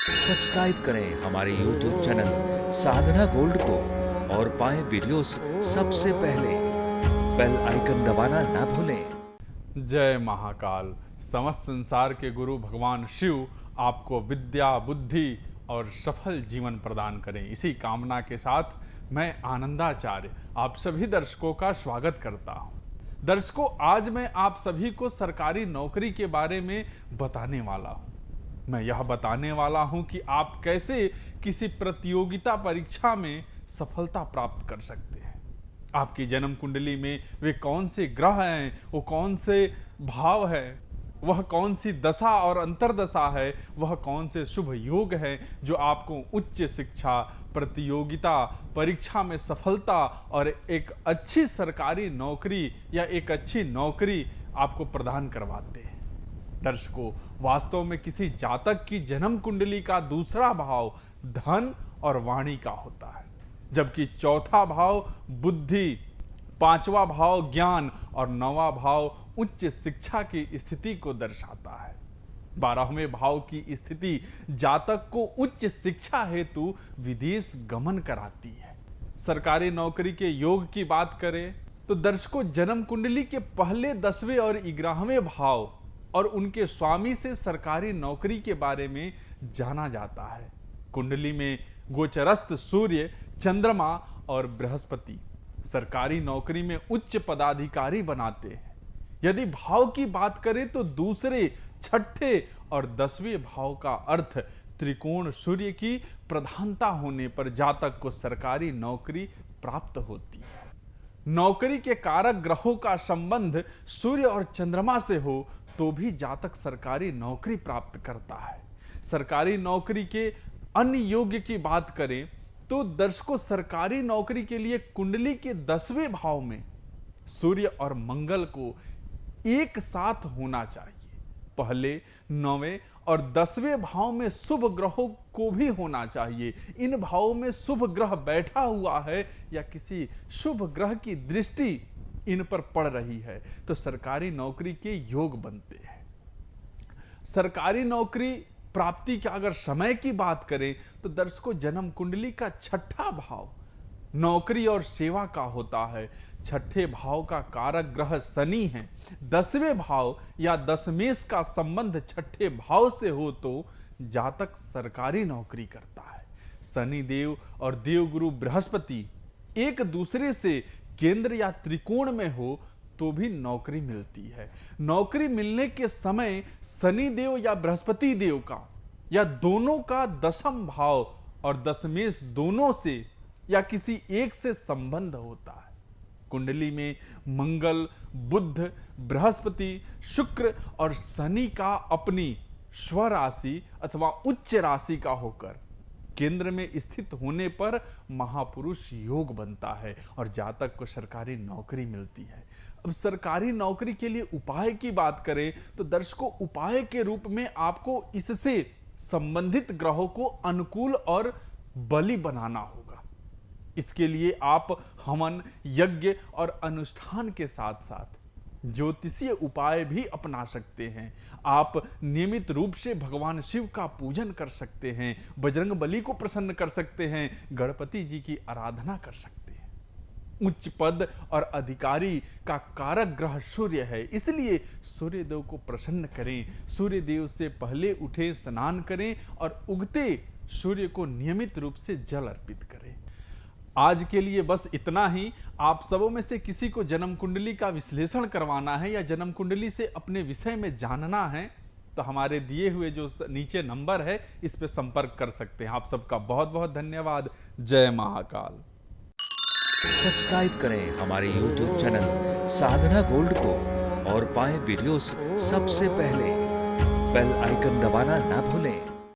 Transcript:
Subscribe करें हमारे YouTube channel साधना gold को और पाएं वीडियोस सबसे पहले। बेल आइकन दबाना ना भूलें। जय महाकाल। समस्त संसार के गुरु भगवान शिव आपको विद्या, बुद्धि और सफल जीवन प्रदान करें, इसी कामना के साथ मैं आनंदाचार्य आप सभी दर्शकों का स्वागत करता हूं। दर्शकों, आज मैं आप सभी को सरकारी नौकरी के बारे में बताने वाला हूं। मैं यह बताने वाला हूं कि आप कैसे किसी प्रतियोगिता परीक्षा में सफलता प्राप्त कर सकते हैं। आपकी जन्म कुंडली में वे कौन से ग्रह हैं, वो कौन से भाव है, वह कौन सी दशा और अंतरदशा है, वह कौन से शुभ योग हैं जो आपको उच्च शिक्षा, प्रतियोगिता परीक्षा में सफलता और एक अच्छी सरकारी नौकरी या एक अच्छी नौकरी आपको प्रदान करवाते हैं। दर्शकों, वास्तव में किसी जातक की जन्म कुंडली का दूसरा भाव धन और वाणी का होता है, जबकि चौथा भाव बुद्धि, पांचवा भाव ज्ञान और नौवां भाव उच्च शिक्षा की स्थिति को दर्शाता है। 12वें भाव की स्थिति जातक को उच्च शिक्षा हेतु विदेश गमन कराती है। सरकारी नौकरी के योग की बात करें तो दर्शकों, जन्म कुंडली के पहले 10वें और 11वें भाव और उनके स्वामी से सरकारी नौकरी के बारे में जाना जाता है। कुंडली में गोचरस्थ सूर्य, चंद्रमा और बृहस्पति सरकारी नौकरी में उच्च पदाधिकारी बनाते हैं। यदि भाव की बात करें तो दूसरे, छठे और 10वें भाव का अर्थ त्रिकोण सूर्य की प्रधानता होने पर जातक को सरकारी नौकरी प्राप्त होती है। नौकरी के कारक ग्रहों का संबंध सूर्य और चंद्रमा से हो तो भी जातक सरकारी नौकरी प्राप्त करता है। सरकारी नौकरी के अन्य योग की बात करें तो दर्शकों, सरकारी नौकरी के लिए कुंडली के 10वें भाव में सूर्य और मंगल को एक साथ होना चाहिए। पहले 9वें और 10वें भाव में शुभ ग्रहों को भी होना चाहिए। इन भावों में शुभ ग्रह बैठा हुआ है या किसी शुभ ग्रह की दृष्टि इन पर पड़ रही है तो सरकारी नौकरी के योग बनते हैं। सरकारी नौकरी प्राप्ति का अगर समय की बात करें तो दर्शकों, जन्म कुंडली का छठा भाव नौकरी और सेवा का होता है। छठे भाव का कारक ग्रह शनि है। 10वें भाव या दशमेश का संबंध छठे भाव से हो तो जातक सरकारी नौकरी करता है। शनि देव और देवगुरु बृहस्पति एक दूसरे से केंद्र या त्रिकोण में हो तो भी नौकरी मिलती है। नौकरी मिलने के समय शनि देव या बृहस्पति देव का या दोनों का 10वां भाव और दशमेश दोनों से या किसी एक से संबंध होता है। कुंडली में मंगल, बुध, बृहस्पति, शुक्र और शनि का अपनी स्वराशि अथवा उच्च राशि का होकर केंद्र में स्थित होने पर महापुरुष योग बनता है और जातक को सरकारी नौकरी मिलती है। अब सरकारी नौकरी के लिए उपाय की बात करें तो दर्शकों, उपाय के रूप में आपको इससे संबंधित ग्रहों को अनुकूल और बलि बनाना होगा। इसके लिए आप हवन, यज्ञ और अनुष्ठान के साथ साथ ज्योतिषीय उपाय भी अपना सकते हैं। आप नियमित रूप से भगवान शिव का पूजन कर सकते हैं, बजरंग बली को प्रसन्न कर सकते हैं, गणपति जी की आराधना कर सकते हैं। उच्च पद और अधिकारी का कारक ग्रह सूर्य है, इसलिए सूर्य देव को प्रसन्न करें। सूर्य देव से पहले उठें, स्नान करें और उगते सूर्य को नियमित रूप से जल अर्पित करें। आज के लिए बस इतना ही। आप सबों में से किसी को जन्म कुंडली का विश्लेषण करवाना है या जन्म कुंडली से अपने विषय में जानना है तो हमारे दिए हुए जो नीचे नंबर है इस पे संपर्क कर सकते हैं। आप सबका बहुत बहुत धन्यवाद। जय महाकाल। सब्सक्राइब करें हमारे YouTube चैनल साधना गोल्ड को और पाएं वीडियोस सबसे पहले। बेल आइकन दबाना ना भूलें।